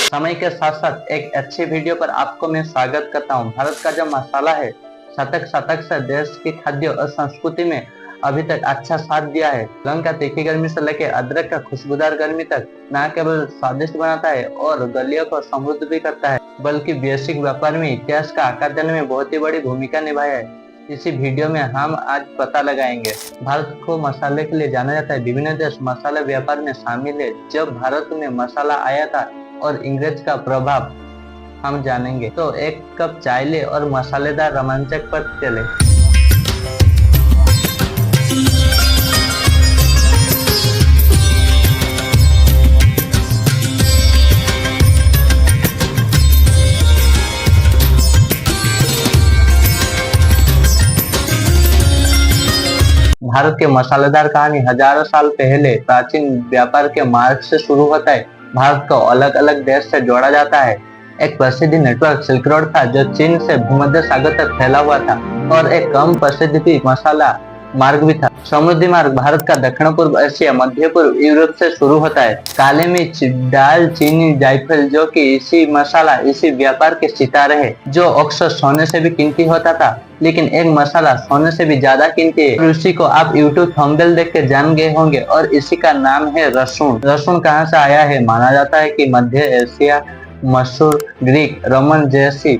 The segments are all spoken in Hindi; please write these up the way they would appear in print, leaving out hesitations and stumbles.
समय के साथ साथ एक अच्छी वीडियो पर आपको मैं स्वागत करता हूं। भारत का जो मसाला है शतक शतक से देश की खाद्य और संस्कृति में अभी तक अच्छा साथ दिया है। लौंग का तीखी गर्मी से लेकर अदरक का खुशबूदार गर्मी तक न केवल स्वादिष्ट बनाता है और गलियों को समृद्ध भी करता है, बल्कि वैश्विक व्यापार में इतिहास का आकार देने में बहुत ही बड़ी भूमिका निभाया है। इसी वीडियो में हम आज पता लगाएंगे। भारत को मसाले के लिए जाना जाता है। विभिन्न देश मसाला व्यापार में शामिल है। जब भारत में मसाला आया था और इंग्रेज का प्रभाव हम जानेंगे। तो एक कप चाय ले और मसालेदार रोमांचक पर चले। भारत के मसालेदार कहानी हजारों साल पहले प्राचीन व्यापार के मार्ग से शुरू होता है। भारत को अलग अलग देश से जोड़ा जाता है। एक प्रसिद्ध नेटवर्क सिल्क रोड था जो चीन से भूमध्य सागर तक फैला हुआ था, और एक कम प्रसिद्ध भी मसाला मार्ग भी था। समुद्री मार्ग भारत का दक्षिण पूर्व एशिया, मध्य पूर्व यूरोप से शुरू होता है। काले मिर्च, दाल चीनी, जायफल जो कि इसी मसाला इसी व्यापार के सितारे हैं, जो अक्सर सोने से भी कीमती होता था। लेकिन एक मसाला सोने से भी ज्यादा कीमती है, उसी को आप यूट्यूब थंबनेल देख के जान गए होंगे, और इसी का नाम है लहसुन। लहसुन कहाँ से आया है? माना जाता है कि मध्य एशिया, मसूर, ग्रीक, रोमन जैसी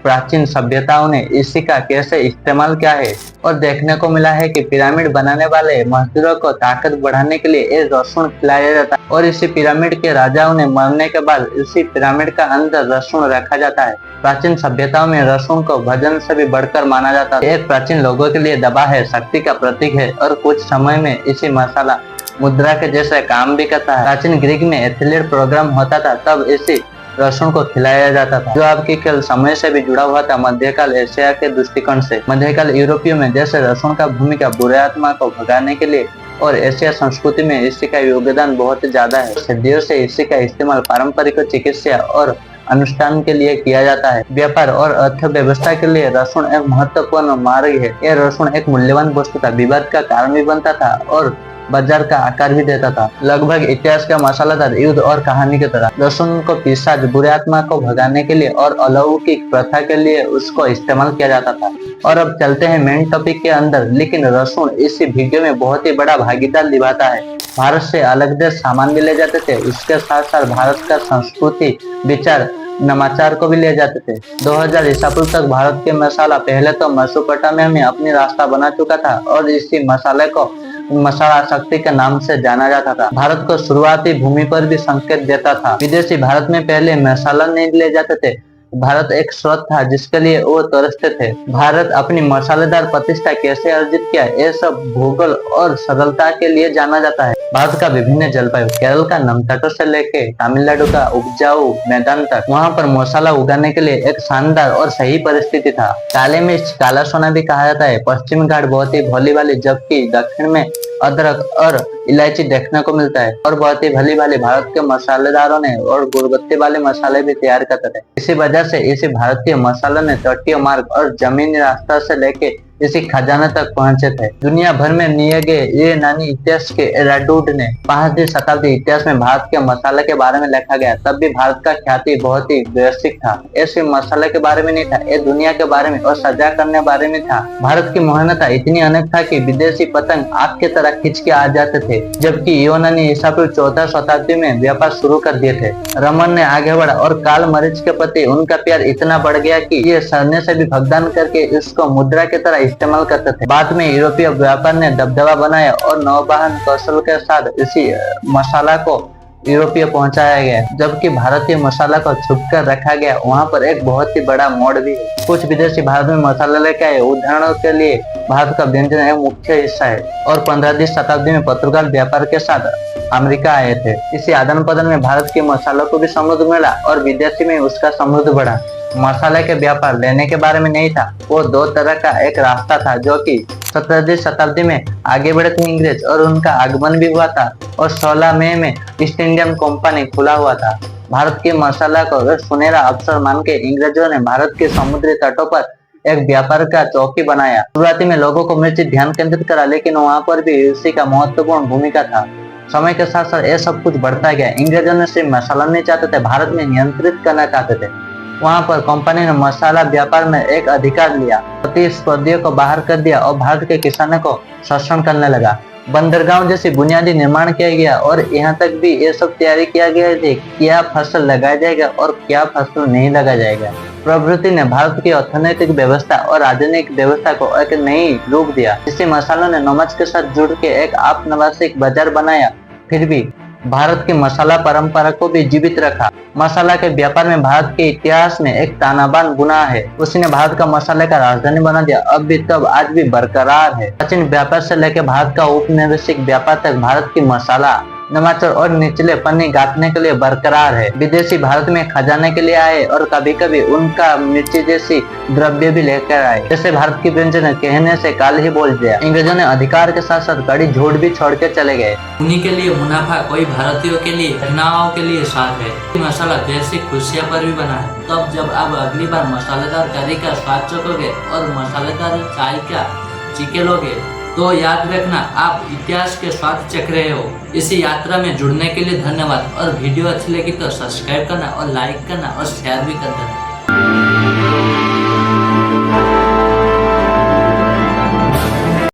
प्राचीन सभ्यताओं ने इसी का कैसे इस्तेमाल किया है, और देखने को मिला है कि पिरामिड बनाने वाले मजदूरों को ताकत बढ़ाने के लिए ये लहसुन खिलाया जाता है, और इसी पिरामिड के राजाओं ने मरने के बाद इसी पिरामिड का अंदर लहसुन रखा जाता है। प्राचीन सभ्यताओं में लहसुन को भोजन से भी बढ़कर माना जाता है। एक प्राचीन लोगों के लिए दवा है, शक्ति का प्रतीक है, और कुछ समय में इसी मसाला मुद्रा के जैसे काम भी करता है। प्राचीन ग्रीक में एथलीट प्रोग्राम होता था, तब इसी लहसुन को खिलाया जाता था, जो आपके खेल समय से भी जुड़ा हुआ था। मध्यकाल एशिया के दृष्टिकोण से मध्यकाल यूरोपियों में जैसे लहसुन का भूमिका बुरे आत्मा को भगाने के लिए, और एशिया संस्कृति में इसी का योगदान बहुत ज्यादा है। सदियों से इसी का इस्तेमाल पारंपरिक चिकित्सा और अनुष्ठान के लिए किया जाता है। व्यापार और अर्थव्यवस्था के लिए लहसुन एक महत्वपूर्ण मार्ग है। यह लहसुन एक मूल्यवान वस्तु था, विवाद का कारण भी बनता था और बाजार का आकार भी देता था। लगभग इतिहास का मसालादार युद्ध और कहानी की तरह लहसुन को पिशाच, बुरे आत्मा को भगाने के लिए और अलौकिक प्रथा के लिए उसको इस्तेमाल किया जाता था। और अब चलते हैं मेन टॉपिक के अंदर। लेकिन लहसुन इस वीडियो में बहुत ही बड़ा भागीदार निभाता है। भारत से अलग देश सामान भी ले जाते थे, उसके साथ साथ भारत का संस्कृति, विचार, नवाचार को भी ले जाते थे। 2000 ईसा पूर्व तक भारत के मसाला पहले तो मेसोपोटामिया में अपनी रास्ता बना चुका था, और इसी मसाले को मसाला शक्ति के नाम से जाना जाता था। भारत को शुरुआती भूमि पर भी संकेत देता था। विदेशी भारत में पहले मसाला नहीं ले जाते थे। भारत एक स्रोत था जिसके लिए वो तरसते थे। भारत अपनी मसालेदार प्रतिष्ठा कैसे अर्जित किया, ये सब भूगोल और सरलता के लिए जाना जाता है। भारत का विभिन्न जलवायु, केरल का नम तटों से लेके तमिलनाडु का उपजाऊ मैदान तक, वहाँ पर मसाला उगाने के लिए एक शानदार और सही परिस्थिति था। काले मिर्च, काला सोना भी कहा जाता है। पश्चिमी घाट बहुत ही भोली भाली, जबकि दक्षिण में अदरक और इलायची देखने को मिलता है, और बहुत ही भली भाली भारत के मसालेदारों ने और गुणवत्ता वाले मसाले भी तैयार करते थे। इसी वजह से इसे भारतीय मसालों ने तटीय मार्ग और जमीनी रास्ता से लेके इसी खजाने तक पहुंचे थे। दुनिया भर में लिए गए ये नानी इतिहास के एराडूड ने 5वीं शताब्दी इतिहास में भारत के मसाले के बारे में लिखा गया। तब भी भारत का ख्याति बहुत ही वैश्विक था। ऐसे मसाले के बारे में नहीं था, ये दुनिया के बारे में और सजा करने बारे में था। भारत की महानता इतनी अनेक था कि विदेशी पतंग आग की तरह खींच के आ जाते थे, जबकि यूनानी ईसा पूर्व 4वीं शताब्दी में व्यापार शुरू कर दिए थे। रमन ने आगे बढ़ा और काल मरीच के प्रति उनका प्यार इतना बढ़ गया कि ये सैन्य से भी भुगतान करके इसको मुद्रा की तरह इस्तेमाल करते थे। बाद में यूरोपीय व्यापार ने दबदबा बनाया और नौवहन कौशल के साथ इसी मसाला को यूरोपीय पहुंचाया गया, जबकि भारतीय मसाला को छुप कर रखा गया। वहाँ पर एक बहुत ही बड़ा मोड़ भी है। कुछ विदेशी भारत में मसाला लेके आए। उदाहरणों के लिए भारत का व्यंजन एक मुख्य हिस्सा है, और 15वीं शताब्दी में पुर्तगाल व्यापार के साथ अमेरिका आए थे। इसी आदान प्रदान में भारत के मसालों को भी समृद्ध मिला और विदेशी में उसका समृद्ध बढ़ा। मसाले के व्यापार लेने के बारे में नहीं था, वो दो तरह का एक रास्ता था, जो कि 17वीं शताब्दी में आगे बढ़े थे इंग्रेज, और उनका आगमन भी हुआ था, और 16 मई में ईस्ट इंडिया कंपनी खुला हुआ था। भारत के मसाला को सुनहरा अवसर मान के इंग्रेजों ने भारत के समुद्री तटों पर एक व्यापार का चौकी बनाया। शुरुआती में लोगों को मिर्च ध्यान केंद्रित करा, लेकिन वहाँ पर भी इसी का महत्वपूर्ण भूमिका था। समय के साथ साथ ये सब कुछ बढ़ता गया। अंग्रेजों ने सिर्फ मसाला नहीं चाहते थे, भारत में नियंत्रित करना चाहते थे। वहां पर कंपनी ने मसाला व्यापार में एक अधिकार लिया, प्रतिस्पर्धियों को बाहर कर दिया और भारत के किसानों को शोषण करने लगा। बंदरगांव जैसी बुनियादी निर्माण किया गया और यहाँ तक भी ये सब तैयारी किया गया थी क्या फसल लगाया जाएगा और क्या फसल नहीं लगाया जाएगा। प्रवृत्ति ने भारत की अर्थनैतिक व्यवस्था और राजनीतिक व्यवस्था को एक नई रूप दिया। इसी मसालों ने नमक के साथ जुड़ के एक आपनवासिक बाजार बनाया, फिर भी भारत की मसाला परंपरा को भी जीवित रखा। मसाला के व्यापार में भारत के इतिहास में एक तानाबान गुना है, उसी ने भारत का मसाले का राजधानी बना दिया। अब भी तब आज भी बरकरार है। प्राचीन व्यापार से लेकर भारत का औपनिवेशिक व्यापार तक भारत की मसाला नवाचार और निचले पन्नी गांठने के लिए बरकरार है। विदेशी भारत में खजाने के लिए आए और कभी कभी उनका मिर्ची जैसी द्रव्य भी लेकर आए। जैसे भारत की व्यंजन कहने से काल ही बोल दिया। अंग्रेजों ने अधिकार के साथ साथ कड़ी झूठ भी छोड़ के चले गए। उन्हीं के लिए मुनाफा, कोई भारतीयों के लिए, घटनाओं के लिए स्वाद है। मसाला देश की खुशियाँ पर भी बना है। तब जब आप अगली बार मसालेदार करी का स्वाद चखोगे और मसालेदार चाय का चीखे लोगे तो याद रखना आप इतिहास के स्वाद चख रहे हो। इसी यात्रा में जुड़ने के लिए धन्यवाद। और वीडियो अच्छी लगी तो सब्सक्राइब करना और लाइक करना और शेयर भी कर देना।